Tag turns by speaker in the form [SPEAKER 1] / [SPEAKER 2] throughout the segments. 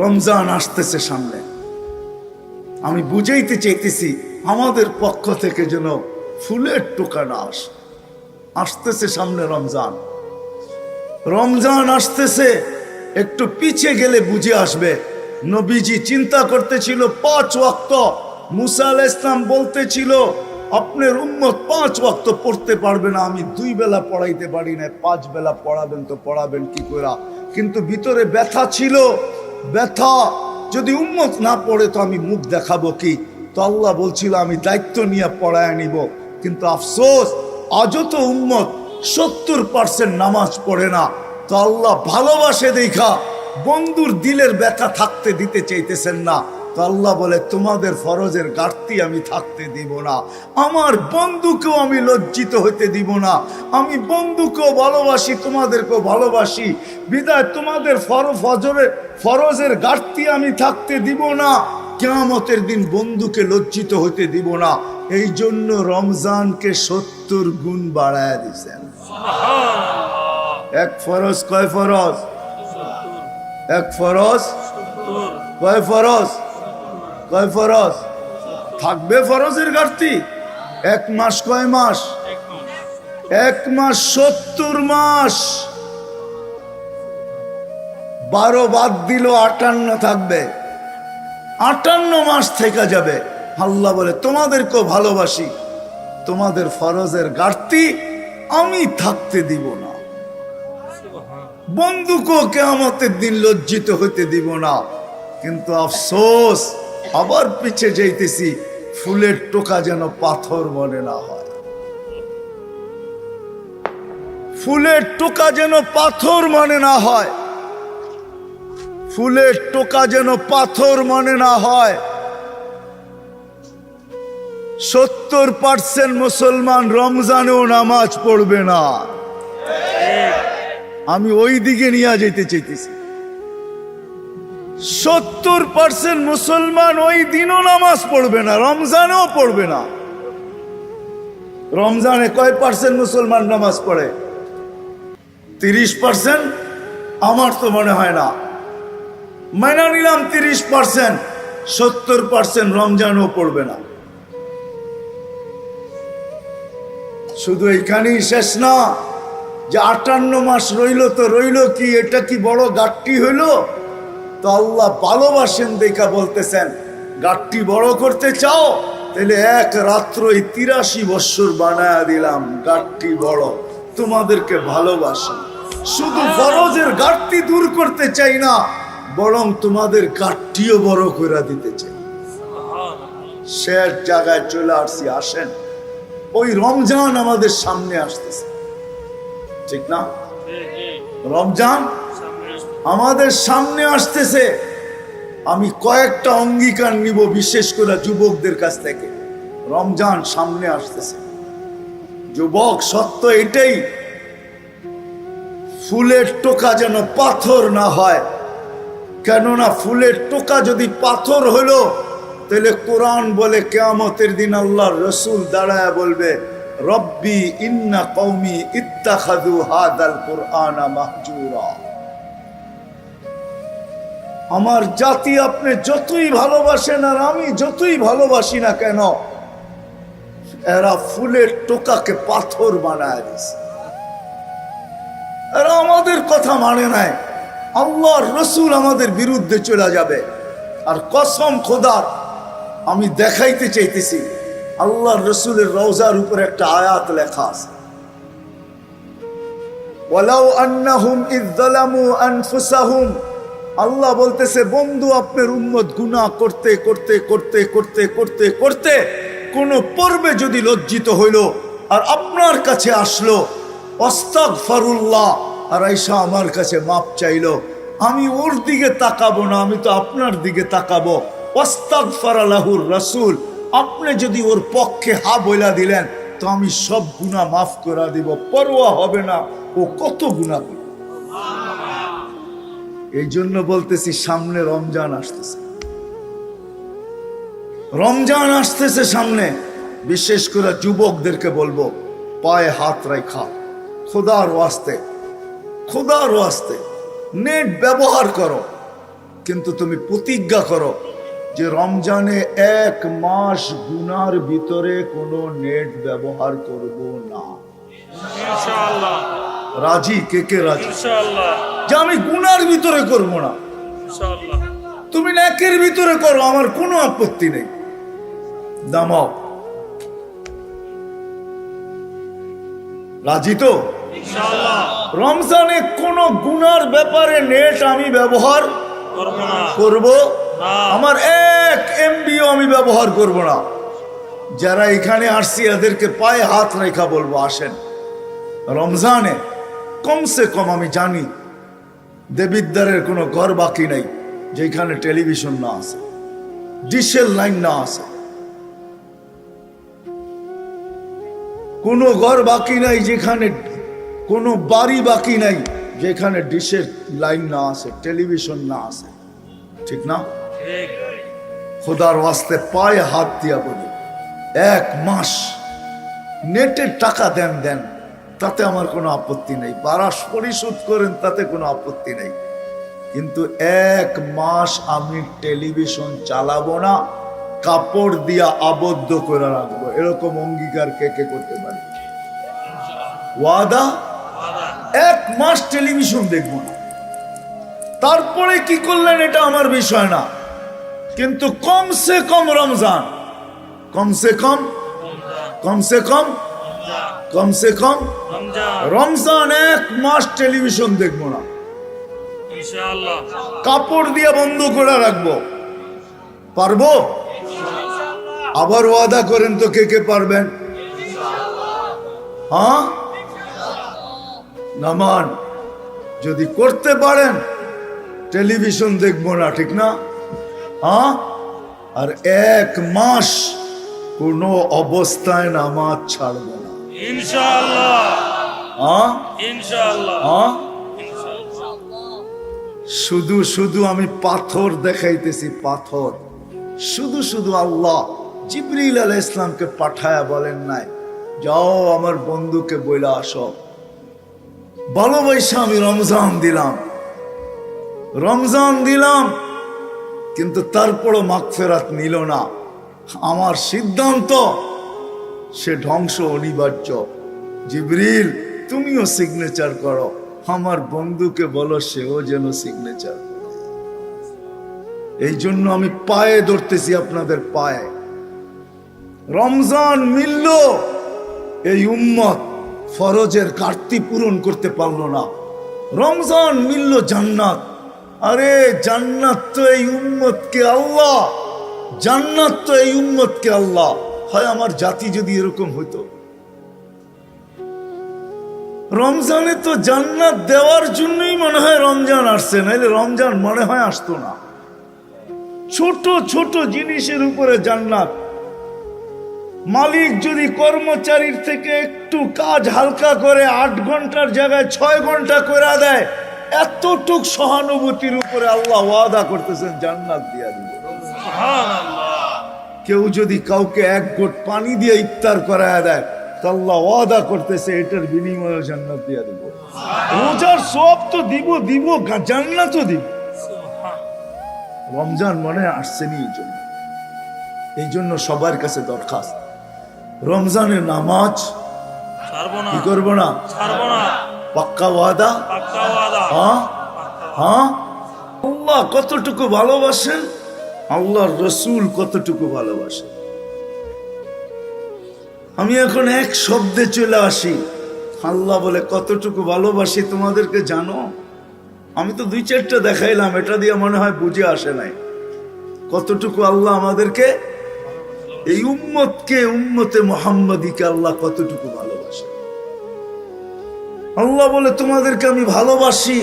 [SPEAKER 1] রমজান আসতেছে সামনে, আমি বুঝাইতে চাইতেছি আমাদের পক্ষ থেকে যেন ফুলের টোকা না আসে। আসতেছে সামনে রমজান, রমজান আসতেছে, একটু পিছিয়ে গেলে বুঝে আসবে। নবীজি চিন্তা করতেছিল 5 ওয়াক্ত, মুসা আলাইহিস সালাম বলতেছিল আপনার উম্মত 5 ওয়াক্ত পড়তে পারবে না, আমি 2 বেলা পড়াইতে পারি না, 5 বেলা পড়াবেন তো পড়াবেন কি করে। কিন্তু ভিতরে ব্যথা ছিল, ব্যথা, যদি উম্মত না পড়ে তো আমি মুখ দেখাবো কি। তো আল্লাহ বলছিল আমি দায়িত্ব নিয়ে পড়ায় নিব। কিন্তু আফসোস আজও তো উম্মত 70% নামাজ পড়ে না। তো আল্লাহ ভালোবাসে দেখা বন্ধুর দিলের ব্যথা থাকতে দিতে চাইতেছেন না। তো আল্লাহ বলে তোমাদের ফরজের ঘাটতি আমি থাকতে দিব না, আমার বন্ধুকেও আমি লজ্জিত হইতে দিব না। আমি বন্ধুকেও ভালোবাসি, তোমাদেরকেও ভালোবাসি, বিদায় তোমাদের ফরজের ঘাটতি আমি থাকতে দিব না। কিয়ামতের দিন বন্ধুকে লজ্জিত হইতে দিব না। এই জন্য রমজানকে 70 গুণ বাড়ায় দিয়েছেন। এক ফরজ কয় ফরজ? এক ফরজ কয় ফরজ? কয় ফরজ? থাকবে ফরজের ঘাটতি? 1 মাস কয় মাস? 1 মাস 70 মাস। 12 বাদ দিল 58 থাকবে, 58 মাস থেকে যাবে। আল্লাহ বলে তোমাদেরকেও ভালোবাসি, তোমাদের ফরজের ঘাটতি আমি থাকতে দিব না, বন্ধুকেও কিয়ামতের দিন লজ্জিত হইতে দিব না। কিন্তু আফসোস আবার পিছে যাইতেছি, ফুলের টোকা যেন পাথর মনে না হয়, ফুলের টোকা যেন পাথর মনে না হয়, ফুলের টোকা যেন পাথর মনে না হয়। 70% মুসলমান রমজানেও নামাজ পড়বে না। আমি ওই দিকে নিয়ে যেতে চাইতেছি। 70% মুসলমান ওই দিনও নামাজ পড়বে না, রমজানেও পড়বে না। রমজানে কয় পার্সেন্ট মুসলমান নামাজ পড়ে? 30%? আমার তো মনে হয় না। মাইনা নিলাম 30%, 70% রমজানও পড়বে না। শুধু এইখানেই শেষ না, যে 58 মাস রইল তো রইল কি, এটা কি বড় ঘাটতি হইল? তো আল্লাহ ভালোবাসেন দেখা বলতেছেন ঘাটতি বড় করতে চাও তাহলে এক রাত্রই 83 বছর বানায়া দিলাম, ঘাটতি বড়, তোমাদেরকে ভালোবাসি। শুধু ফরজের ঘাটতি দূর করতে চাই না, বরং তোমাদের ঘাটতিও বড় করে দিতে চাই। শেষ জায়গায় চলে আসছি। আসেন, ওই রমজান আমাদের সামনে আসতেছে, ঠিক না? রমজান আমাদের সামনে আসতেছে। আমি কয়েকটা অঙ্গীকার নিব, বিশেষ করে যুবকদের কাছ থেকে। রমজান সামনে আসতেছে, যুবক, সত্য এটাই, ফুলের টোকা যেন পাথর না হয়। কেননা ফুলের টোকা যদি পাথর হলো, তাহলে কোরআন বলে কিয়ামতের দিন আল্লাহর রাসূল দাঁড়ায় বলবে রব্বি ইন্না কওমি ইত্তাখাযু হাদাল কুরআনা মাহজুরা। আমার জাতি আপনি যতই ভালোবাসেন আর আমি যতই ভালোবাসি না কেন, এরা ফুলের টোকাকে পাথর বানায় দিয়েছে। এরা আমাদের কথা মানে নাই, আল্লাহর রাসূল আমাদের বিরুদ্ধে চলে যাবে। আর কসম খোদার, আমি দেখাইতে চাইতেছি, আল্লাহর রাসূলের রওজার উপরে একটা আয়াত লেখা আছে, ওয়ালাউ আন্নাহুম ইয যালামু আনফুসাহুম। আল্লাহ বলতেছে বন্ধু, আপনার উম্মত গুনাহ করতে করতে করতে করতে করতে করতে কোন পর্বে যদি লজ্জিত হইল আর আপনার কাছে আসলো, আস্তাগফিরুল্লাহ, আর আয়েশা আমার কাছে মাপ চাইলো, আমি ওর দিকে তাকাবো না, আমি তো আপনার দিকে তাকাবো। আস্তাগফারা লাহুর রাসূল, আপনি যদি ওর পক্ষে হা বইলা দিলেন তো আমি সব গুনাহ মাফ করে দিব, পরোয়া হবে না ও কত গুনাহ করে। এই জন্য বলতেছি সামনে রমজান আসতেছে, রমজান আসতেছে সামনে। বিশেষ করে যুবকদেরকে বলবো, পায়ে হাত রাখা, খোদার ওয়াস্তে, খোদার ওয়াস্তে নেট ব্যবহার করো। কিন্তু তুমি প্রতিজ্ঞা করো যে রমজানে 1 মাস গুনার ভিতরে কোনো নেট ব্যবহার করব না।
[SPEAKER 2] ইনশাআল্লাহ।
[SPEAKER 1] রাজি? কে কে রাজি?
[SPEAKER 2] ইনশাআল্লাহ।
[SPEAKER 1] যে আমি গুনার ভিতরে করব না,
[SPEAKER 2] ইনশাআল্লাহ।
[SPEAKER 1] তুমি নেকের ভিতরে করো, আমার কোনো আপত্তি নেই। দামাও, রাজি তো?
[SPEAKER 2] ইনশাআল্লাহ।
[SPEAKER 1] রমজানে কোন গুনার ব্যাপারে নেট আমি ব্যবহার
[SPEAKER 2] করব না।
[SPEAKER 1] করব
[SPEAKER 2] না।
[SPEAKER 1] আমার 1 MB-ও আমি ব্যবহার করব না। যারা এখানে আসছি এদেরকে পায়ে হাত রেখা বলবো, আসেন রমজানে কমসে কম, আমি জানি দেবিদ্বারের কোনো ঘর বাকি নাই যেখানে টেলিভিশন না আছে, ডিশের লাইন না আছে, কোনো ঘর বাকি নাই যেখানে, কোনো বাড়ি বাকি নাই যেখানে ডিশের লাইন না আছে, টেলিভিশন না আছে, ঠিক না?
[SPEAKER 2] ঠিক।
[SPEAKER 1] খোদার ওয়াস্তে পায়ে হাত দিয়া বলি, 1 মাস নেটের টাকা দেন, তাতে আমার কোনো আপত্তি নেই, বারাস পরিশোধ করেন, তাতে কোনো আপত্তি নেই, কিন্তু 1 মাস আমি টেলিভিশন চালাবো না, কাপড় দিয়া আবদ্ধ করে রাখবো। এরকম অঙ্গীকার কে কে করতে পারে? ওয়াদা? 1 মাস টেলিভিশন দেখবো না। তারপরে কি করলেন এটা আমার বিষয় না, কিন্তু কমসে কম রমজান, কমসে কম রমজান 1 মাস টেলিভিশন দেখবো না,
[SPEAKER 2] ইনশাআল্লাহ।
[SPEAKER 1] কাপড় দিয়ে বন্ধ করে রাখবো। পারবো? আবার ওয়াদা করেন তো, কে কে পারবেন? হ্যাঁ, নামান যদি করতে পারেন টেলিভিশন দেখবো না, ঠিক না? হ্যাঁ, আর 1 মাস কোনো অবস্থায় নামাজ ছাড়বো না।
[SPEAKER 2] ইনশাআল্লাহ।
[SPEAKER 1] হ্যাঁ
[SPEAKER 2] ইনশাআল্লাহ।
[SPEAKER 1] হ্যাঁ,
[SPEAKER 2] ইনশাআল্লাহ।
[SPEAKER 1] শুধু শুধু আমি পাথর দেখাইতেছি, পাথর শুধু শুধু। আল্লাহ জিবরিল আলাইহিস ইসলামকে পাঠায়া বলেন নাই, যাও আমার বন্ধুকে বইলা আসো। ভালোবাসা আমি রমজান দিলাম, কিন্তু তারপরও মাগফিরাত নিল না। আমার সিদ্ধান্ত, সে ধ্বংস অনিবার্য। জিবরিল তুমিও সিগনেচার করো, আমার বন্ধুকে বলো সেও যেন সিগনেচার। এই জন্য আমি পায়ে ধরতেছি, আপনাদের পায়ে। রমজান মিলল, এই উম্মত ফরজের ঘাটতি পূরণ করতে পারলো না। রমজান মিলল জান্নাত, আরে জান্নাত তো এই উম্মতকে আল্লাহ, জান্নাত তো এই উম্মতকে আল্লাহ। হয় আমার জাতি যদি এরকম হইতো, রমজানে তো জান্নাত দেওয়ার জন্যই মনে হয় রমজান আসছে, নাইলে রমজান মনে হয় আসতো না। ছোট ছোট জিনিসের উপরে জান্নাত। মালিক যদি কর্মচারীর থেকে একটু কাজ হালকা করে 8 ঘন্টার জায়গায় 6 ঘন্টা করে দেয়, এতটুক সহানুভূতির উপরে আল্লাহ ওয়াদা করতেছেন জান্নাত দিয়া দিব।
[SPEAKER 2] সুবহানাল্লাহ।
[SPEAKER 1] কেউ যদি কাউকে 1 ঘট পানি দিয়ে ইফতার করায় দেয়, তো আল্লাহ ওয়াদা করতেছে এটার বিনিময়ে জান্নাত দিয়া দিব। রোজার সব তো দিব, জান্নাতও দিব। রমজান মনে আসছেনি এই জন্য সবার কাছে দরখাস্ত, রমজানের নামাজ
[SPEAKER 2] ছাড়বো না।
[SPEAKER 1] কি করবো না?
[SPEAKER 2] ছাড়বো না।
[SPEAKER 1] পাক্কা ওয়াদা?
[SPEAKER 2] পাক্কা ওয়াদা।
[SPEAKER 1] হ্যাঁ হ্যাঁ। আল্লাহ কতটুকু ভালোবাসেন, আল্লাহর রসুল কতটুকু ভালোবাসেন। আমি এখন এক শব্দে চলে আসি, আল্লাহ বলে কতটুকু ভালোবাসি তোমাদেরকে জানো? আমি তো 2-4টা দেখাইলাম, এটা দিয়ে মনে হয় বুঝে আসে নাই কতটুকু আল্লাহ আমাদেরকে, এই উম্মতকে, উম্মতে মুহাম্মাদীকে আল্লাহ কতটুকু ভালোবাসে। আল্লাহ বলে তোমাদেরকে আমি ভালোবাসি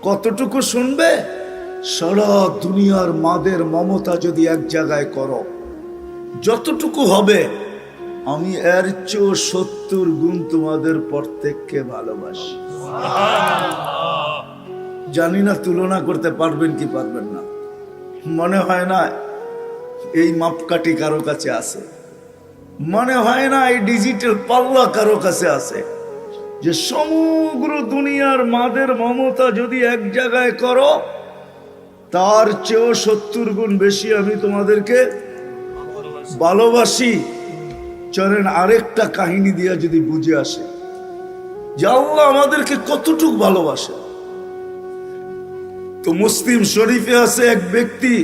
[SPEAKER 1] কতটুকু শুনবে? সারা দুনিয়ার মাদের মমতা যদি এক জায়গায় করো, যতটুকু হবে আমি এর চেয়ে 70 গুণ তোমাদের প্রত্যেককে ভালোবাসি। জানি না তুলনা করতে পারবেন কি পারবেন না। মনে হয় না এই মাপকাঠি কারো কাছে আছে, মনে হয় না এই ডিজিটাল পাল্লা কারো কাছে আছে, যে সমগ্র দুনিয়ার মাদের মমতা যদি এক জায়গায় করো, তার চেয়েও 70 গুণ বেশি আমি তোমাদেরকে ভালোবাসি। চলেন আরেকটা কাহিনী দিয়া যদি বুঝে আসে যে আল্লাহ আমাদেরকে কতটুকু ভালোবাসে। তো মুসলিম শরীফে আছে এক ব্যক্তি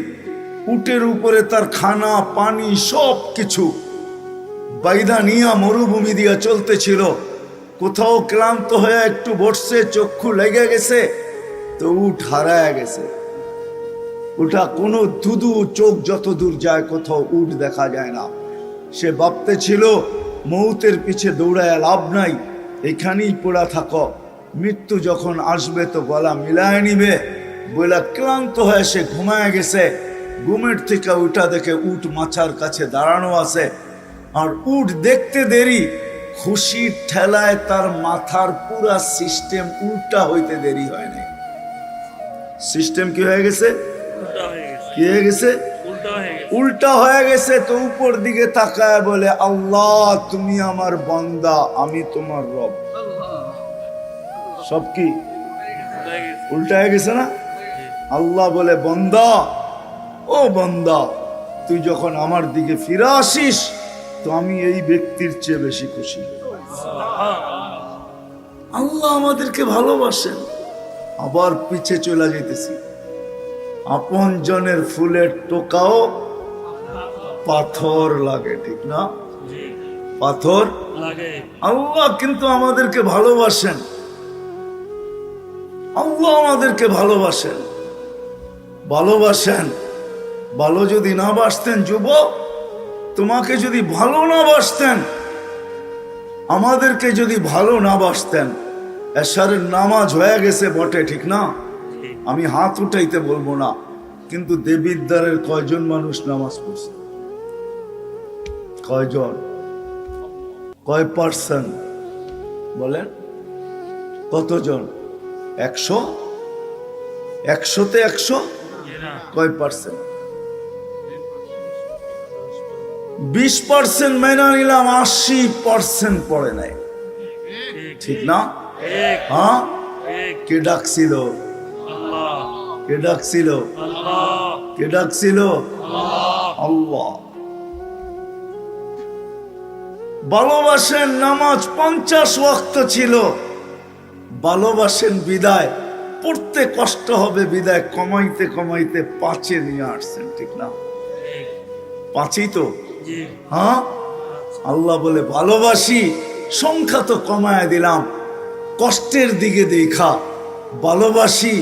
[SPEAKER 1] উটের উপরে তার খানা পানি সব কিছু বাইদা নিয়া মরুভূমি দিয়া চলতেছিল। কোথাও ক্লান্ত হয়ে একটু বসছে, চক্ষু লেগে গেছে, তো উট হারায় গেছে। ওটা কোনো ধুধু চোখ যত দূর যায় কোথাও উট দেখা যায় না। সে ভাবতে ছিল মৌতের পিছে দৌড়ায় লাভ নাই, এখানেই পড়া থাকো, মৃত্যু যখন আসবে তো গলা মিলায় নিবে। বলে ক্লান্ত হয়ে সে ঘুমায় গেছে। ঘুমের থেকে উঠা দেখে উট মাচার কাছে দাঁড়ানো আছে। আর উট দেখতে দেরি, খুশির ঠেলায় তার মাথার পুরা সিস্টেম উল্টা হইতে দেরি হয় নাই। সিস্টেম কি হয়ে গেছে?
[SPEAKER 2] উল্টা হয়ে গেছে।
[SPEAKER 1] কি হয়ে গেছে?
[SPEAKER 2] উল্টা হয়ে গেছে।
[SPEAKER 1] উল্টা হয়ে গেছে। তো উপর দিকে তাকায় বলে, আল্লাহ তুমি আমার বান্দা, আমি তোমার রব। সব কি
[SPEAKER 2] উল্টা হয়ে গেছে।
[SPEAKER 1] উল্টা হয়ে গেছে না? আল্লাহ বলে, বান্দা, ও বান্দা, তুই যখন আমার দিকে ফিরে আসিস তো আমি এই ব্যক্তির চেয়ে বেশি খুশি। আল্লাহ আমাদেরকে ভালোবাসেন। আবার পিছে চলে যেতেছি, আপন জনের ফুলের টোকাও পাথর লাগে, ঠিক না?
[SPEAKER 2] জি,
[SPEAKER 1] পাথর
[SPEAKER 2] লাগে।
[SPEAKER 1] আল্লাহ কিন্তু আমাদেরকে ভালোবাসেন। আল্লাহ আমাদেরকে ভালোবাসেন, ভালোবাসেন। ভালো যদি না বাসতেন যুবক, তোমাকে যদি ভালো না বাসতেন, আমাদেরকে যদি ভালো না বাসতেন, এশারের নামাজ হয়ে গেছে বটে, ঠিক না?
[SPEAKER 2] জি,
[SPEAKER 1] আমি হাত উঠাইতে বলবো না, কিন্তু দেবিদ্বারের কয়জন মানুষ নামাজ পড়ছে? কয়জন? কয় পার্সেন্ট বলেন? কতজন? 100? 100-তে 100?
[SPEAKER 2] জি না।
[SPEAKER 1] কয় পার্সেন্ট? 20% মেনে নিলাম, 80% পড়ে নাই,
[SPEAKER 2] ঠিক,
[SPEAKER 1] ঠিক না?
[SPEAKER 2] ঠিক,
[SPEAKER 1] হ্যাঁ,
[SPEAKER 2] ঠিক।
[SPEAKER 1] কে ডাকছিল?
[SPEAKER 2] আল্লাহ,
[SPEAKER 1] কে ডাকছিল?
[SPEAKER 2] আল্লাহ,
[SPEAKER 1] কে ডাকছিল?
[SPEAKER 2] আল্লাহ।
[SPEAKER 1] আল্লাহ। ভালোবাসেন, নামাজ 50 ওয়াক্ত ছিল, ভালোবাসেন বিদায় পড়তে কষ্ট হবে বিদায় কমাইতে কমাইতে 5-এ নিয়ে আসছেন, ঠিক না?
[SPEAKER 2] ঠিক,
[SPEAKER 1] 5ই তো।
[SPEAKER 2] জি,
[SPEAKER 1] হ্যাঁ, আল্লাহ বলে ভালোবাসি, সংখ্যা তো কমায় দিলাম, কষ্টের দিকে দেখা ভালোবাসি,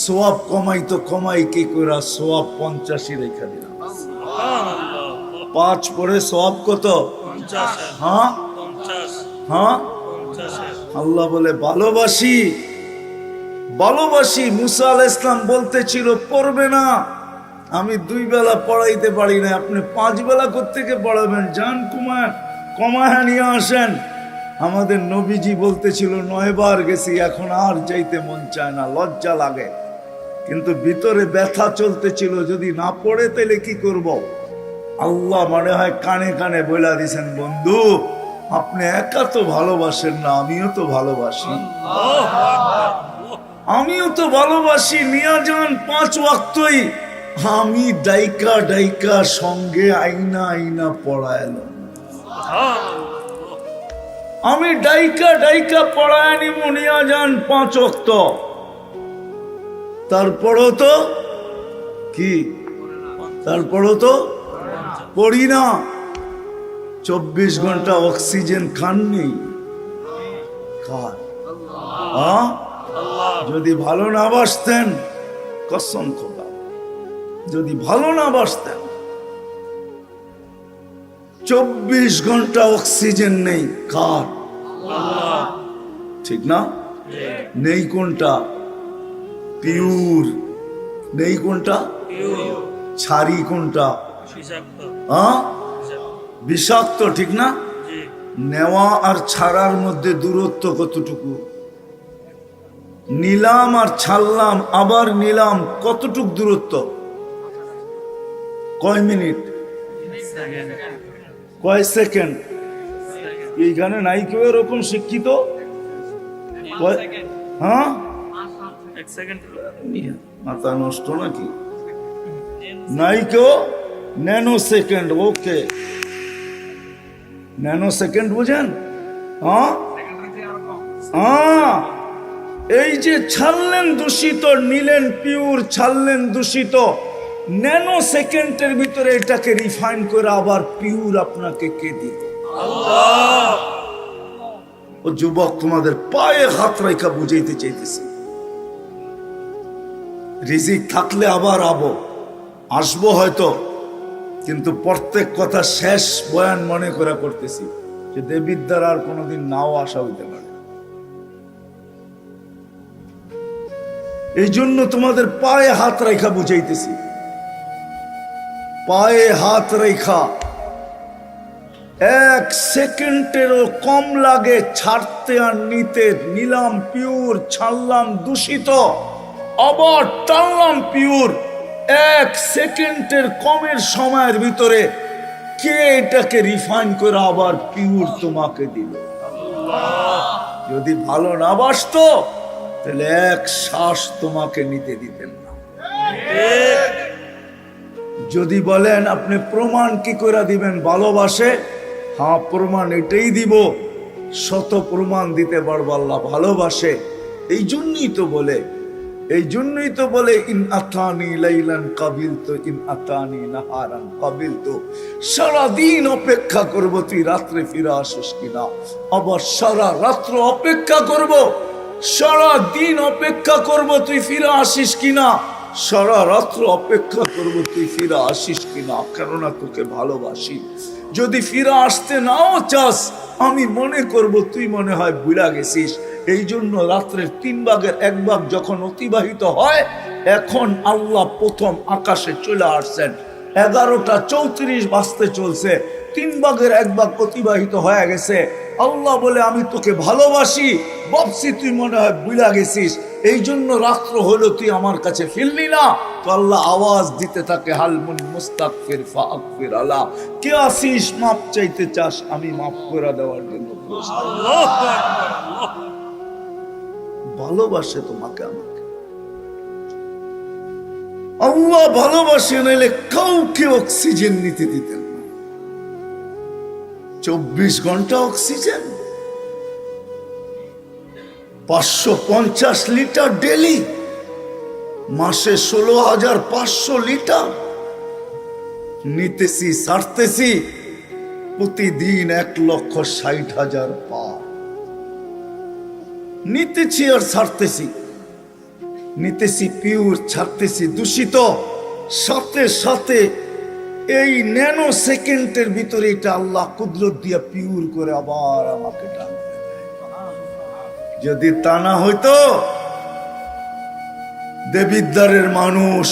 [SPEAKER 1] সোয়াব কমাই তো কমাই কি করে, সোয়াব 85 রেখা দিলাম।
[SPEAKER 2] সুবহানাল্লাহ।
[SPEAKER 1] 5 পরে সোয়াব কত?
[SPEAKER 2] 50,
[SPEAKER 1] হ্যাঁ
[SPEAKER 2] 50,
[SPEAKER 1] হ্যাঁ।
[SPEAKER 2] 50।
[SPEAKER 1] আল্লাহ বলে ভালোবাসি, ভালোবাসি। মুসা আলাইহিস সালাম বলতেছিল পড়বে না, আমি 2 বেলা পড়াইতে পারি না, আপনি 5 বেলা কোত্থেকে পড়াবেন? যান কমায় নিয়ে আসেন। আমাদের নবীজি বলতেছিল 9 বার গেছি, এখন আর যাইতে মন চায় না, লজ্জা লাগে। কিন্তু ভিতরে ব্যথা চলতেছিল, যদি না পড়ে তাহলে কি করব? আল্লাহ মনে হয় কানে কানে বলে দিছেন, বন্ধু আপনি একা তো ভালোবাসেন না, আমিও তো ভালোবাসি,
[SPEAKER 2] আল্লাহু আকবার।
[SPEAKER 1] আমিও তো ভালোবাসি। নিয়া যান 5 ওয়াক্তই। আমি ডাইকা ডাইকা সঙ্গে আইনা আইনা পড়াইলাম,
[SPEAKER 2] সুবহানাল্লাহ।
[SPEAKER 1] আমি ডাইকা ডাইকা পড়ায় নিব, নিয়া যান 5 ওয়াক্ত। তারপরও তো কি, তারপরও তো পড়ি না। 24 ঘন্টা অক্সিজেন খাননি, খান। হ্যাঁ,
[SPEAKER 2] আল্লাহ,
[SPEAKER 1] যদি ভালো না বাসতেন, কসম খোদা, যদি ভালো না বাসতেন, 24 ঘন্টা অক্সিজেন নেই, কার?
[SPEAKER 2] আল্লাহ,
[SPEAKER 1] ঠিক না? নেই কোনটা? পিওর নেই কোনটা?
[SPEAKER 2] পিওর,
[SPEAKER 1] ছাড়ি কোনটা?
[SPEAKER 2] বিষাক্ত,
[SPEAKER 1] হ্যাঁ,
[SPEAKER 2] বিষাক্ত।
[SPEAKER 1] বিষাক্ত, ঠিক না?
[SPEAKER 2] জি,
[SPEAKER 1] নেওয়া আর ছাড়ার মধ্যে দূরত্ব কতটুকু? নিলাম আর ছাড়লাম, আবার নিলাম, কতটুক দূরত্ব? কয় মিনিট? কয় সেকেন্ড? এইখানে নাই কেউ এরকম শিক্ষিত? কয়- হ্যাঁ,
[SPEAKER 2] 1 সেকেন্ড।
[SPEAKER 1] মাথা নষ্ট নাকি? নাই কেউ ন্যানো সেকেন্ড। ওকে, ন্যানো সেকেন্ড বুঝেন? হ্যাঁ, এই যে ছাড়লেন দূষিত, নিলেন পিওর, ছাড়লেন দূষিত, ন্যানো সেকেন্ডের ভিতরে এটাকে রিফাইন করে আবার পিওর আপনাকে কে দিল? ও যুবক, তোমাদের পায়ে হাত রেখা বুঝাইতে চাইতেছি, রিজিক থাকলে আবার আসবো হয়তো, কিন্তু প্রত্যেক কথা শেষ বয়ান মনে করে করতেছি যে দেবীর দ্বারা আর কোনোদিন নাও আসা হইতে পারে। এই জন্য তোমাদের পায়ে হাত রেখা বুঝাইতেছি, পায়ে হাত রেখা। 1 সেকেন্ডেরও কম লাগে ছাড়তে আর নিতে। নিলাম পিওর, ছাড়লাম দূষিত, আবার টানলাম পিওর। 1 সেকেন্ডের কমের সময়ের ভিতরে কে এটাকে রিফাইন করে আবার পিওর তোমাকে দিল? যদি ভালো না বাসতো তাহলে 1 শ্বাস তোমাকে নিতে দিতেন না। যদি বলেন আপনি প্রমাণ কি করে দিবেন ভালোবাসে, হ্যাঁ প্রমাণ এটাই দিব, শত প্রমাণ দিতে পারবো আল্লাহ ভালোবাসে। এই জন্যই তো বলে ইন আতানি লাইলান কাবিলতু ইন আতানি নাহারান কাবিলতু। সারাদিন অপেক্ষা করব তুই রাত্রে ফিরে আসিস কিনা, আবার সারা রাত্র অপেক্ষা করব, সারা দিন অপেক্ষা করব তুই ফিরে আসিস কিনা, সারা রাত্র অপেক্ষা করব তুই ফিরে আসিস কিনা, কেননা তোকে ভালোবাসি। যদি ফিরে আসতে নাও চাস, আমি মনে করব তুই মনে হয় ভুলা গেছিস। এই জন্য রাত্রের 3 ভাগের 1 ভাগ যখন অতিবাহিত হয়, এখন আল্লাহ প্রথম আকাশে চলে আসছেন, 11:34 বাজতে চলছে, 3 ভাগের 1 ভাগ অতিবাহিত হয়ে গেছে। আল্লাহ বলে আমি তোকে ভালোবাসি, ভাবছি তুই মনে হয় ভুলা গেছিস, এই জন্য রাত্র হলো তুই আমার কাছে ফিরলি না। তো আল্লাহ আওয়াজ দিতে থাকে, হালমুন মুস্তাগফির ফাগফির আলা, কে আসিস মাপ চাইতে চাস, আমি মাফ করে দেওয়ার জন্য প্রস্তুত। ভালোবাসে তোমাকে আমাকে, আল্লাহ ভালোবাসে, নাইলে কাউকে অক্সিজেন নিতে দিতেন না। 24 ঘন্টা অক্সিজেন, 550 লিটার ডেলি, মাসে 16,500 লিটার নিতেছি, ছাড়তেছি প্রতিদিন 1,60,000 পার নিতেছি আর ছাড়তেছি, নিতেছি পিওর, ছাড়তেছি দূষিত। সাথে সাথে এই ন্যানো সেকেন্ডের ভিতরে এটা আল্লাহ কুদরত দিয়া পিওর করে আবার আমাকে টান। যদি তা না হইতো, দেবিদ্বারের মানুষ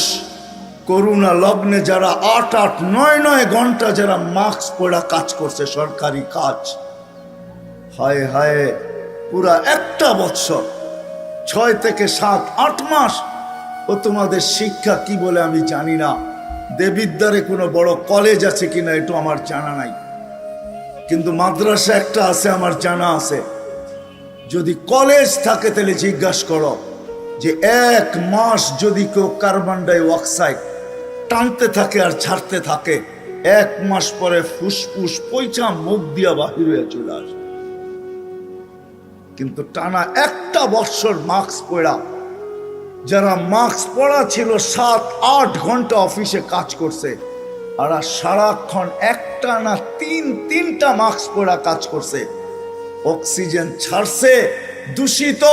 [SPEAKER 1] করোনা লগ্নে যারা 8, 9 ঘন্টা যারা মাস্ক পরা কাজ করছে, সরকারি কাজ, হায় হায়, পুরা 1 বছর, 6 থেকে 7, 8 মাস। ও তোমাদের শিক্ষা কি বলে আমি জানি না, দেবিদ্বারে কোনো বড় কলেজ আছে কিনা এটা আমার জানা নাই, কিন্তু মাদ্রাসা একটা আছে আমার জানা আছে। যদি কলেজ থাকে তাহলে জিজ্ঞাসা করো যে 1 মাস যদি কেউ কার্বন ডাই অক্সাইড টানতে থাকে আর ছাড়তে থাকে, 1 মাস পরে ফুসফুস পয়চা মুখ দিয়া বাহির হয়ে চলে আসে। কিন্তু টানা 1 বছর মাস্ক পরা, যারা মাস্ক পরা ছিল 7-8 ঘন্টা অফিসে কাজ করছে, আর সারাক্ষণ একটা না 3টা মাস্ক পরা কাজ করছে, অক্সিজেন ছাড়ছে দূষিত,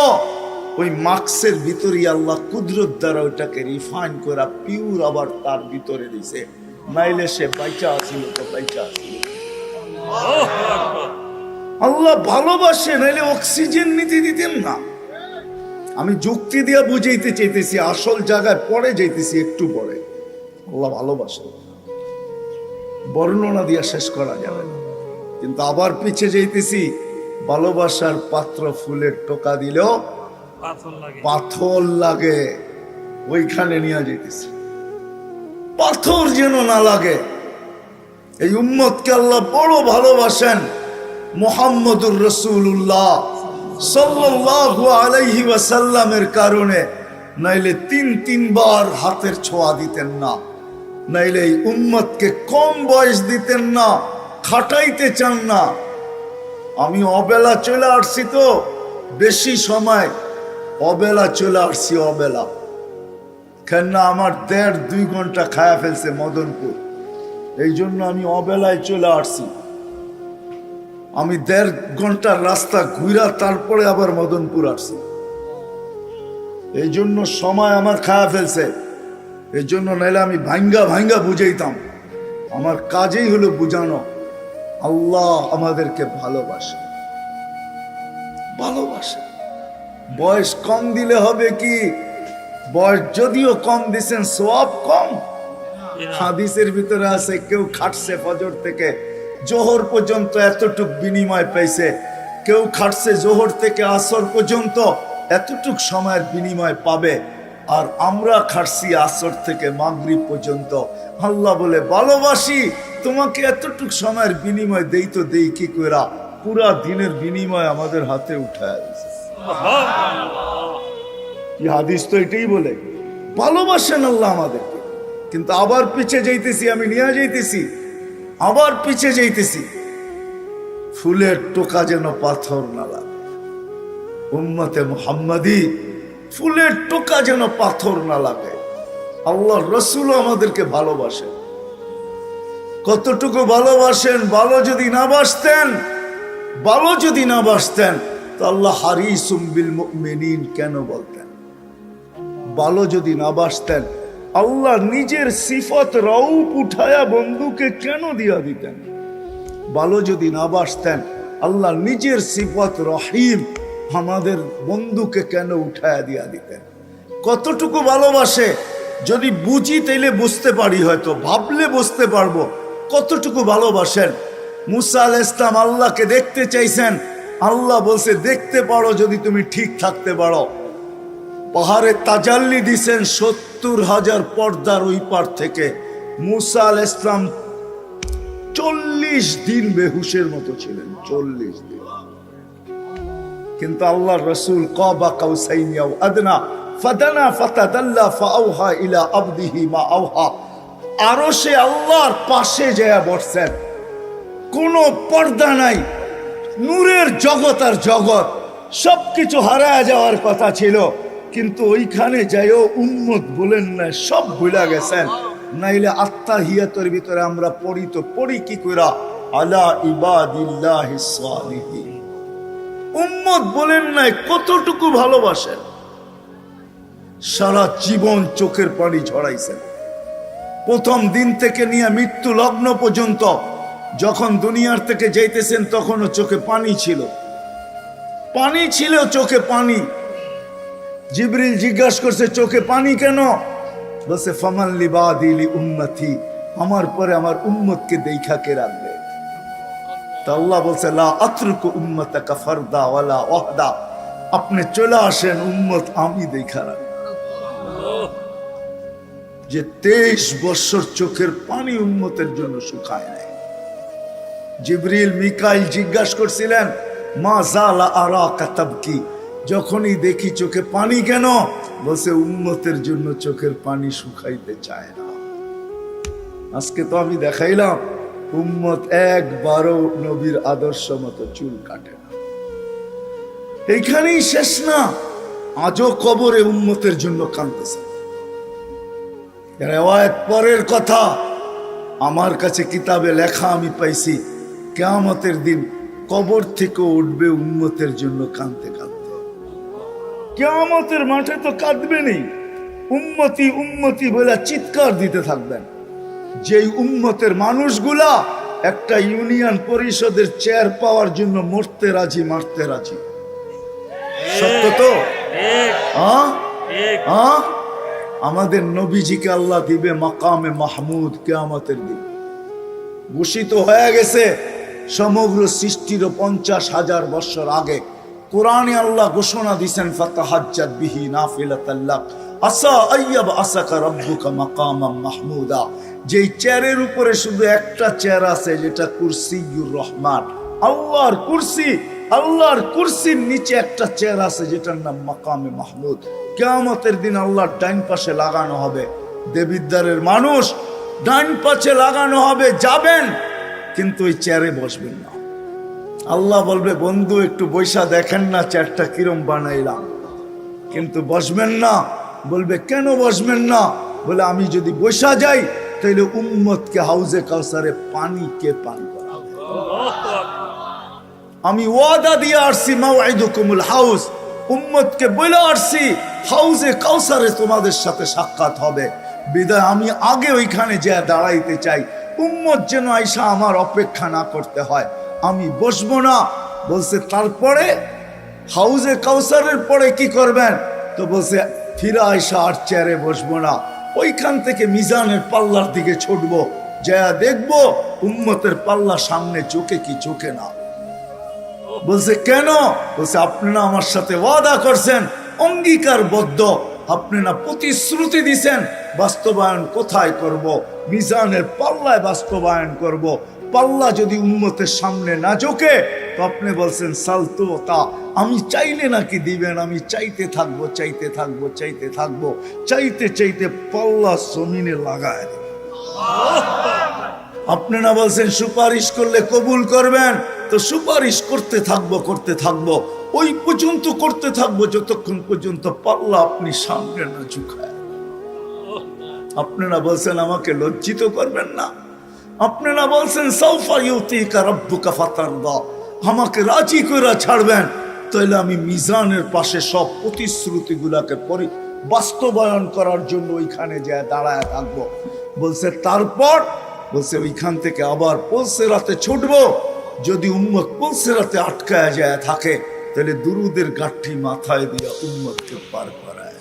[SPEAKER 1] ওই মাস্কের ভিতরে আল্লাহ কুদরত দ্বারা ওইটাকে রিফাইন করে পিওর আবার তার ভিতরে দিছে, নাইলে সে বাইচা আছিল তো বাইচা আছিল। আল্লাহ ভালোবাসে, নাইলে অক্সিজেন নিতে দিতেন না। আমি যুক্তি দিয়ে বুঝাইতে চাইতেছি, আসল জায়গায় পরে যাইতেছি একটু পরে। আল্লাহ ভালোবাসে, বর্ণনা দিয়া শেষ করা যাবে না, কিন্তু আবার পিছিয়ে যাইতেছি। ভালোবাসার পাত্র ফুলের টোকা দিলেও পাথর লাগে, ওইখানে নিয়ে যাইতেছি, পাথর যেন না লাগে। এই উম্মতকে আল্লাহ বড় ভালোবাসেন, মুহাম্মদুর রাসূলুল্লাহ সাল্লাল্লাহু আলাইহি ওয়াসাল্লামের কারণে, নাইলে 3 বার হাতের ছোঁয়া দিতেন না। নাইলে এই উম্মতকে কম বয়স দিতেন না, খাটাইতে চান না। আমি অবেলা চলে আসছি তো, বেশি সময় অবেলা চলে আসছি, অবেলা কেননা আমার 1.5-2 ঘন্টা খায়া ফেলছে মদনপুর, এই জন্য আমি অবেলায় চলে আসছি। আমি 1.5 ঘন্টার রাস্তা ঘুরা তারপরে আবার মদনপুর আসছি, এই জন্য সময় আমার খায়া ফেলছে। এই জন্য নাইলে আমি ভাঙ্গা ভাঙ্গা বুঝাইতাম। আমার কাজেই হলো বুঝানো। আল্লাহ আমাদেরকে ভালোবাসে, ভালোবাসে। বয়স কম দিলে হবে কি? বয়স যদিও কম দিছেন, সওয়াব কম। হাদিসের ভিতরে আছে কেউ খাটছে ফজর থেকে জোহর পর্যন্ত এতটুক বিনিময় পাইছে, কেউ খাটছে জোহর থেকে আসর পর্যন্ত এতটুক সময়ের বিনিময় পাবে, আর আমরা খাটছি আসর থেকে মাগরিব পর্যন্ত। আল্লাহ বলে ভালোবাসি তোমাকে, এতটুক সময়ের বিনিময় দেই তো দেই কি কইরা, পুরা দিনের বিনিময় আমাদের হাতে উঠায় দিছে। হাদিস তো এটাই বলে, ভালোবাসেন আল্লাহ আমাদেরকে। কিন্তু আবার পিছে যাইতেছি, আমি নিয়ে যাইতেছি, আবার পিছে যাইতেছি। ফুলের টোকা যেন পাথর না লাগে। উম্মতে মুহাম্মাদি, ফুলের টোকা যেন পাথর না লাগে। আল্লাহ রসুল আমাদেরকে ভালোবাসেন। কতটুকু ভালোবাসেন? ভালো যদি না বাসতেন, ভালো যদি না বাসতেন তো আল্লাহ হারিসুম বিল মুমিনিন কেন বলতেন? ভালো যদি না বাসতেন আল্লাহ নিজের সিফত রউফ উঠায়া বন্ধুকে কেন দিয়া দিতেন? ভালো যদি না বাসতেন আল্লাহ নিজের সিফত রহিম আমাদের বন্ধুকে কেন উঠায়া দিয়া দিতেন? কতটুকু ভালোবাসে যদি বুঝি তাইলে বুঝতে পারি, হয়তো ভাবলে বুঝতে পারবো কতটুকু ভালোবাসেন। মুসা আলাইহিস সালাম আল্লাহকে দেখতে চাইছেন, আল্লাহ বলছে দেখতে পারো যদি তুমি ঠিক থাকতে পারো। পাহাড়ে তাজাল্লি দিছেন 70,000 পর্দার ওই পার থেকে। মুসা আলাইহিস সালাম 40 দিন বেহুশের মতো ছিলেন, 40 দিন। কিন্তু আল্লাহর রাসূল কাবা কাউসাইন আও আদনা ফাদানা ফাতাদাল্লা ফাআওহা ইলা আবদিহি মা আওহা, আরশে আল্লাহর পাশে যায় বসছেন, কোনো পর্দা নাই, নূরের জগৎ আর জগৎ সবকিছু হারায় যাওয়ার কথা ছিল, কিন্তু ওইখানে যাইও উম্মত বলেন না, সব ভুলা গেছেন। নাইলে আত্তাহিয়াতের ভিতরে আমরা পড়ি তো পড়ি কি কইরা, আলা ইবাদিল্লাহিস সালিহিন। উম্মত বলেন নাই কতটুকু ভালোবাসেন। সারা জীবন চোখের পানি ঝরাইছেন, প্রথম দিন থেকে নিয়ে মৃত্যু লগ্ন পর্যন্ত। যখন দুনিয়ার থেকে যাইতেছেন তখনও চোখে পানি ছিল, পানি ছিল, চোখে পানি। জিবরিল জিজ্ঞাসা করছে চোখে পানি কেন? বলছে ফামান লিবাদি লি উম্মতি, আমার পরে আমার উম্মতকে দেখা কে রাখবে? তা আল্লাহ বলছে লা আতরুকু উম্মতাকা ফারদা ওয়ালা ওয়াহদা, আপনি চলে আসেন, উম্মত আমি দেখা রাখব। যে 23 বছর চোখের পানি উম্মতের জন্য শুকায় নাই। জিবরিল মিকাইল জিজ্ঞাসা করছিলেন মা জালা আরাকা তাবকি, যখনই দেখি চোখে পানি কেন? বলছে উম্মতের জন্য চোখের পানি শুকাইতে চায় না। আজকে তো আমি দেখাইলাম উম্মত একবারও নবীর আদর্শ মতো চুল কাটে না। এইখানেই শেষ না, আজও কবরে উম্মতের জন্য কাঁদতেছে। রেওয়ায়েত পরের কথা, আমার কাছে কিতাবে লেখা আমি পাইছি, কিয়ামতের দিন কবর থেকে উঠবে উম্মতের জন্য কাঁদতে কাঁদতে। কিয়ামতের মাঠে তো কাঁদবেনই, উম্মতি উম্মতি বলে চিৎকার দিতে থাকবেন। যেই উম্মতের মানুষগুলা একটা ইউনিয়ন পরিষদের চেয়ার পাওয়ার জন্য মরতে রাজি, মারতে রাজি। সত্য তো? আমাদের নবীজিকে আল্লাহ দিবে মাকামে মাহমুদ কিয়ামতের দিন। ঘোষিত হয়ে গেছে সমগ্র সৃষ্টির 50,000 বছর আগে। কোরআনে আল্লাহ ঘোষণা দিয়েছেন ফাতাহাজ্জাত বিহি নাফিলাতাল লাক আসা আইয়াব আসাকা রাব্বুকা মাকামাম মাহমুদা। যেই চেয়ারের উপরে শুধু একটা চেয়ার আছে, যেটা কুরসিয়ুর রহমান, আল্লাহর কুরসি। আল্লাহর কুরসির নিচে একটা চেয়ার আছে যেটার নাম মাকামে মাহমুদ। কিয়ামতের দিন আল্লাহর ডাইন পাশে লাগানো হবে। দেবিদ্বারের মানুষ ডান পাশে লাগানো হবে, যাবেন কিন্তু ওই চেয়ারে বসবেন না। আল্লাহ বলবে বন্ধু একটু বৈশা দেখেন না চেয়ারটা কিরম বানাইলাম, কিন্তু বসবেন না। বলবে কেন বসবেন না? বলে আমি যদি বসা যাই তাহলে উম্মতকে হাউজে কাউসারে পানি কে পান করাবে? আমি ওয়াদা দিয়ে আসছি মাওয়াইদুকুমুল হাউজ, উম্মতকে বলে আসছি হাউজে কাউসারে তোমাদের সাথে সাক্ষাৎ হবে। বিদায় আমি আগে ওইখানে যে দাঁড়াইতে চাই, উম্মত যেন আইসা আমার অপেক্ষা না করতে হয়। আমি বসবো না। বলছে তারপরে হাউজে কাউসারের পরে কি করবেন? তো বলছে ফিরা আইসা আর চেয়ারে বসবো না, ওইখান থেকে মিজানের পাল্লার দিকে ছুটবো, যা দেখবো উম্মতের পাল্লা সামনে চোখে কি চোখে না। বলছে কেন? বলছে আপনি না আমার সাথে ওয়াদা করছেন, অঙ্গীকারবদ্ধ, আপনি না প্রতিশ্রুতি দিছেন, বাস্তবায়ন কোথায় করব? মিজানের পাল্লায় বাস্তবায়ন করব। পাল্লা যদি উম্মতের সামনে না ঝোঁকে তো আপনি বলছেন সালতুতা, আমি চাইলে নাকি দিবেন? আমি চাইতে থাকবো, চাইতে থাকবো, চাইতে থাকবো, চাইতে চাইতে পাল্লা জমিনে লাগায় দেব। আপনি না বলছেন সুপারিশ করলে কবুল করবেন? তো সুপারিশ করতে থাকবো, করতে থাকবো, ওই পর্যন্ত করতে থাকবো যতক্ষণ পর্যন্ত পাল্লা আপনি সামনে না ঝুঁকায়। আপনারা বলছেন আমাকে লজ্জিত করবেন না। আপনারা বলছেন সাউফা ইউতিকা রাব্বুকা ফাতারদা, আমাকে রাজি করে ছাড়বেন, তাইলে আমি মিজানের পাশে সব প্রতিশ্রুতিগুলাকে বাস্তবায়ন করার জন্য ওইখানে যায় দাঁড়ায় থাকবো। বলছে তারপর, বলছে ওইখান থেকে আবার পুলসিরাতে ছুটবো। যদি উম্মত পুলসিরাতে আটকায় যায় থাকে তাহলে দুরুদের গাঠি মাথায় দিয়ে উম্মতকে পার করায়।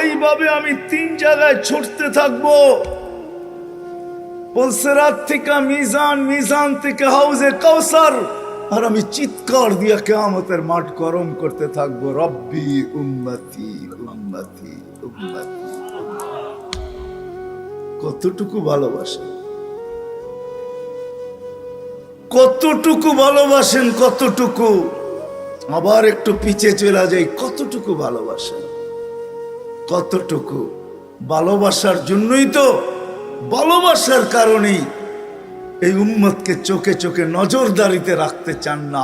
[SPEAKER 1] এইভাবে আমি 3 জায়গায় ছুটতে থাকবো, পুলসিরাত থেকে মিজান, মিজান থেকে হাউজে কাউসার, আর আমি চিৎকার দিয়ে কিয়ামতের মাঠ গরম করতে থাকবো, রব্বি উম্মতি উম্মতি উম্মতি। কতটুকু ভালোবাসেন, কতটুকু ভালোবাসেন, কতটুকু। আবার একটু পিছে চলে যাই, কতটুকু ভালোবাসেন, কতটুকু। ভালোবাসার জন্যই তো, ভালোবাসার কারণেই এই উম্মতকে চোখে চোখে নজরদারিতে রাখতে চান না।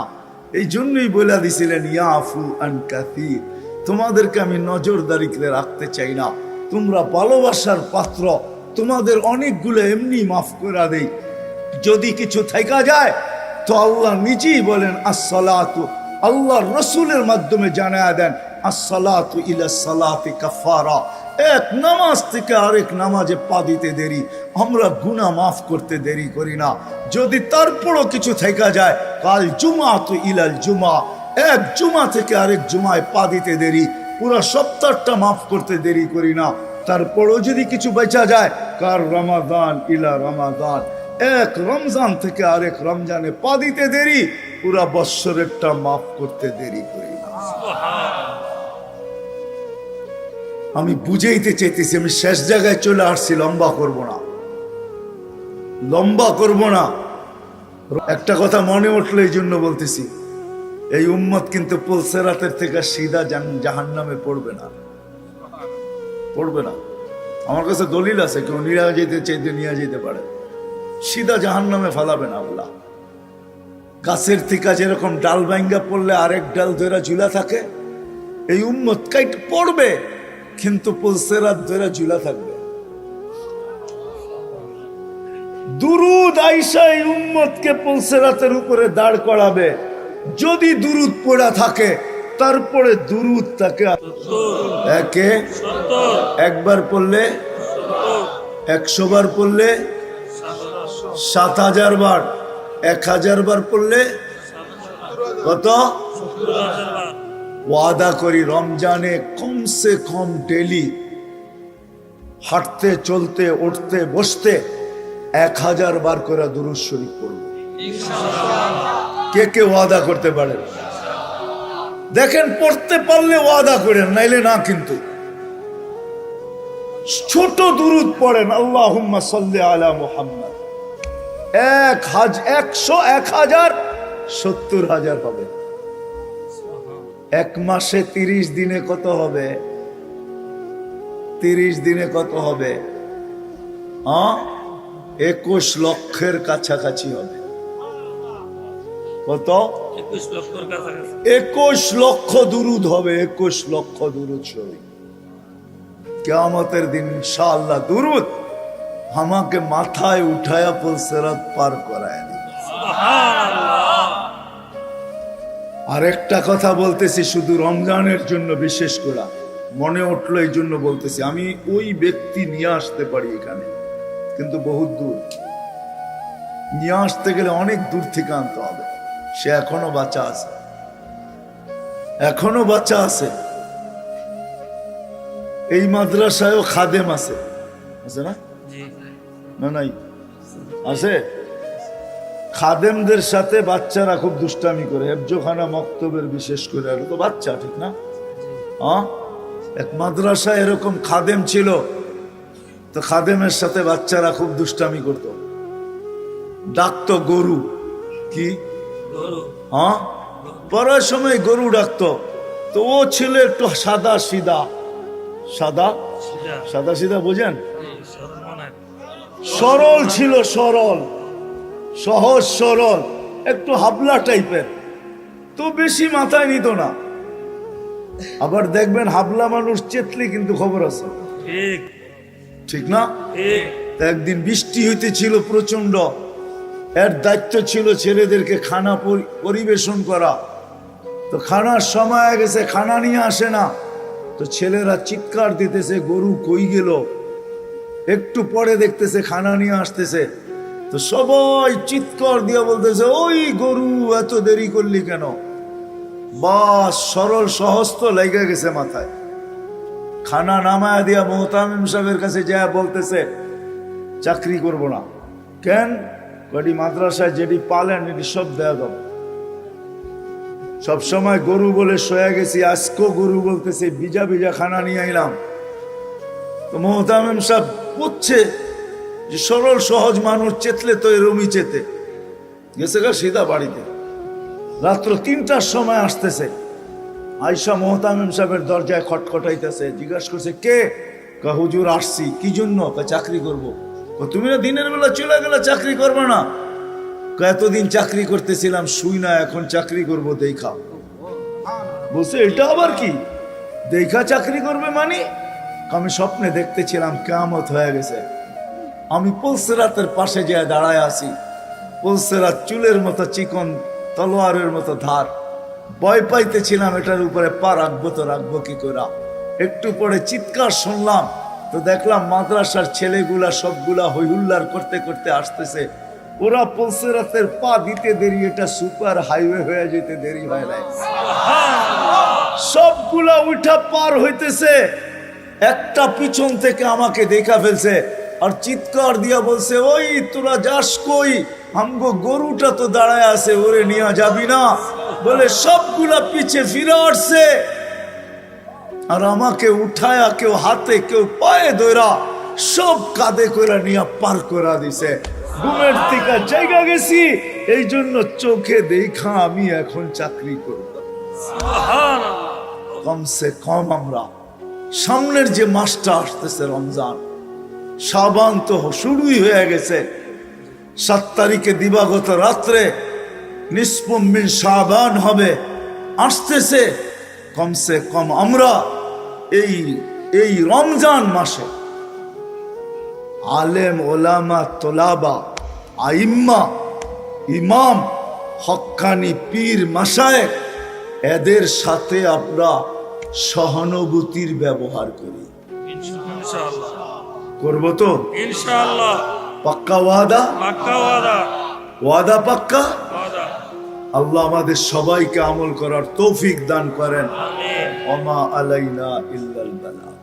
[SPEAKER 1] এই জন্যই বলে দিছিলেন ইয়াফু আন কাসীর, তোমাদেরকে আমি নজরদারিতে রাখতে চাই না, তোমরা ভালোবাসার পাত্র, তোমাদের অনেকগুলো এমনি মাফ করে দেই। যদি কিছু থাইকা যায় তো আল্লাহ নিজেই বলেন আসসালাতু, আল্লাহ রসুলের মাধ্যমে জানায়া দেন আসসালাতু ইলা সালাতি কাফারা, এক নামাজ থেকে আরেক নামাজে পা দিতে দেরি, আমরা গুনাহ মাফ করতে দেরি করি না। যদি তারপরও কিছু থাইকা যায়, কাল জুমাতু ইলাল জুমা, এক জুমা থেকে আরেক জুমায় পা দিতে দেরি, পুরো সপ্তাহটা মাফ করতে দেরি করি না। তারপরও যদি কিছু বেঁচা যায়, কার রমাদান ইলা রমাদান, এক রমজান থেকে আরেক রমজানে পা দিতে দেরি, পুরা বৎসরেরটা মাফ করতে দেরি করি না। আমি বুঝাইতে চাইতেছি, আমি শেষ জায়গায় চলে আসছি, লম্বা করব না, লম্বা করব না। একটা কথা মনে উঠলো এই জন্য বলতেছি, এই উম্মত কিন্তু পুলসিরাতের থেকে সিধা জাহান্নামে পড়বে না, পড়বে না। আমার কাছে দলিল আছে, কেউ নিয়ে যেতে চাইতে নিয়ে যেতে পারে, সিধা জাহান্নামে ফালাবে না আল্লাহ। গাছের থেকে যেরকম ডাল ভাঙ্গা পড়লে আরেক ডাল ধরে ঝুলা থাকে, এই উম্মত কাইট পড়বে কিন্তু পুলসিরাত ধরে ঝুলা থাকবে। দুরুদ আইসা এই উম্মতকে পুলসিরাতের উপরে দাঁড় করাবে। যদি দুরুদ পড়া থাকে তারপরে দুরুদ তাকে একে একবার পড়লে 100 বার পড়লে 7000 বার, 1000 বার পড়লে কত? ওয়াদা করি রমজানে কমসে কম ডেলি হাঁটতে চলতে উঠতে বসতে 1000 বার করে দুরূদ শরীফ পড়ব। কে কে ওয়াদা করতে পারেন? দেখেন, পড়তে পারলে ওয়াদা করেন, নাইলে না। কিন্তু ছোট দুরূদ পড়েন, আল্লাহুম্মা সাল্লি আলা মুহাম্মদ, 1000 70,000 হবে। এক মাসে 30 দিনে কত হবে? 30 দিনে কত হবে? হ্যাঁ 21 লক্ষের কাছাকাছি হবে। কত?
[SPEAKER 2] 21 লক্ষর কাছাকাছি।
[SPEAKER 1] 21 লক্ষ দুরুদ হবে, 21 লক্ষ দুরুদ শরীফ কিয়ামতের দিন ইনশাআল্লাহ। দুরুদ আমাকে মাথায় উঠায়া পুলসিরাত পার করায় দিবে।
[SPEAKER 2] সুবহানাল্লাহ।
[SPEAKER 1] আর একটা কথা বলতেছি, শুধু রমজানের জন্য বিশেষ করে মনে উঠলো এই জন্য বলতেছি, আমি ওই ব্যক্তি নিয়ে আসতে পারি এখানে, কিন্তু বহুত দূর নিয়ে আসতে গেলে অনেক দূর থেকে আনতে হবে। সে এখনো বাচ্চা আছে, এখনো বাচ্চা আছে। এই মাদ্রাসায়ও খাদেম আছে, আছে না?
[SPEAKER 2] জি
[SPEAKER 1] না নাই আছে। খাদেমদের সাথে বাচ্চারা খুব দুষ্টামি করে, হেফজোখানা মক্তবের বিশেষ করে, আর তো বাচ্চা, ঠিক না? হ্যাঁ, এক মাদ্রাসায় এরকম খাদেম ছিল, তো খাদেমের সাথে বাচ্চারা খুব দুষ্টামি করত, ডাকতো গরু। কি?
[SPEAKER 2] গরু।
[SPEAKER 1] হ্যাঁ, পড়ার সময় গরু ডাকতো। তো ও ছিল একটু সাদা সিধা, সাদা
[SPEAKER 2] সিধা।
[SPEAKER 1] সাদা সিধা বোঝেন,
[SPEAKER 2] সরল মনে।
[SPEAKER 1] সরল ছিল, সরল, সহজ সরল, একটু হাবলা টাইপের, তো বেশি মাথায় নিত না। আবার দেখবেন হাবলা মানুষ চেতলি কিন্তু খবর আছে,
[SPEAKER 2] ঠিক
[SPEAKER 1] ঠিক না?
[SPEAKER 2] ঠিক।
[SPEAKER 1] তা একদিন বৃষ্টি হইতেছিল প্রচন্ড, এর দায়িত্ব ছিল ছেলেদেরকে খানা পরিবেশন করা। তো খানার সময় হয়ে গেছে, খানা নিয়ে আসে না, তো ছেলেরা চিৎকার দিতেছে গরু কই গেল। একটু পরে দেখতেছে খানা নিয়ে আসতেছে, তো সবাই চিৎকার দিয়ে বলতেছে ওই গরু এত দেরি করলি কেন? বাস সরল সহজ তো লেগে গেছে মাথায়। খানা নামায়া দিয়া মোহতামিম সাহেবের কাছে যায় বলতেছে চাকরি করব না। কেন? কটি মাদ্রাসায় যেটি পালেন এটি সব দেয়া যাবে। সবসময় গরু বলে শোয়া গেছি, আজকেও গরু বলতেছে বিজা বিজা খানা নিয়ে আইলাম। তো মোহতামিম সাহেব বুঝছে যে সরল সহজ মানুষ চেতলে তো এরমই চেতে গেছে গা সিধা বাড়িতে। রাত্র 3টার সময় আসতেছে, আয়সা মোহতামিম সাহেবের দরজায় খটখটাইতেছে, জিজ্ঞাসা করছে কে? কা হুজুর আসছি। কি জন্য? কা চাকরি করবো। তুমি না দিনের বেলা চলে গেলে চাকরি করবে না? এতদিন চাকরি করতেছিলাম শুই না, এখন চাকরি করব দেখা। বলছে এটা আবার কি দেখা চাকরি করবে মানে? আমি স্বপ্নে দেখতেছিলাম কিয়ামত হয়ে গেছে, আমি পুলসিরাতের পাশে যায় দাঁড়ায় আছি, পুলসিরাত চুলের মতো চিকন, তলোয়ারের মতো ধার। ভয় পাইতেছিলাম এটার উপরে পা রাখবো তো রাখবো কি করে। একটু পরে চিৎকার শুনলাম, তো দেখলাম মাদ্রাসার ছেলেগুলা সবগুলা হইহুল্লার করতে করতে আসতেছে। ওরা পুলসিরাতের পা দিতে দেরি, এটা সুপার হাইওয়ে হয়ে যেতে দেরি হয় নাই। সবগুলা উঠা পার হইতেছে, একটা পিছন থেকে আমাকে দেখা ফেলছে আর চিৎকার দিয়া বলছে ওই তোরা যাস কই? আমগো গরুটা তো দাঁড়ায় আছে, ওরে নিয়ে যাবি না? বলে সবগুলা পিছে ফিরে আসছে আর আমাকে উঠায়া কেউ হাতে কেউ পায়ে ধরা সব কাঁধে করে নিয়ে পার করা দিছে। ঘুমের থেকে জায়গা গেছি, এই জন্য চোখে দেখা আমি এখন চাকরি করব। কমসে কম আমরা সামনের যে মাসটা আসতেছে রমজান, শাবান তো শুরুই হয়ে গেছে। 7 তারিখে দিবাগত রাত্রে নিসফুম মিন শাবান হবে, আসতেছে। কমসে কম আমরা এই রমজান মাসে আলেম ওলামা তোলাবা আইম্মা ইমাম হক্কানি পীর মাশায়েখ এদের সাথে আমরা সহানুভূতির ব্যবহার করি।
[SPEAKER 2] ইনশাআল্লাহ
[SPEAKER 1] করবো তো
[SPEAKER 2] ইনশাআল্লাহ।
[SPEAKER 1] পাক্কা ওয়াদা?
[SPEAKER 2] পাক্কা ওয়াদা।
[SPEAKER 1] ওয়াদা পাক্কা?
[SPEAKER 2] ওয়াদা।
[SPEAKER 1] আল্লাহ আমাদের সবাইকে আমল করার তৌফিক দান করেন।
[SPEAKER 2] আমিন।
[SPEAKER 1] ওমা আলাইনা ইল্লাল বালাগ।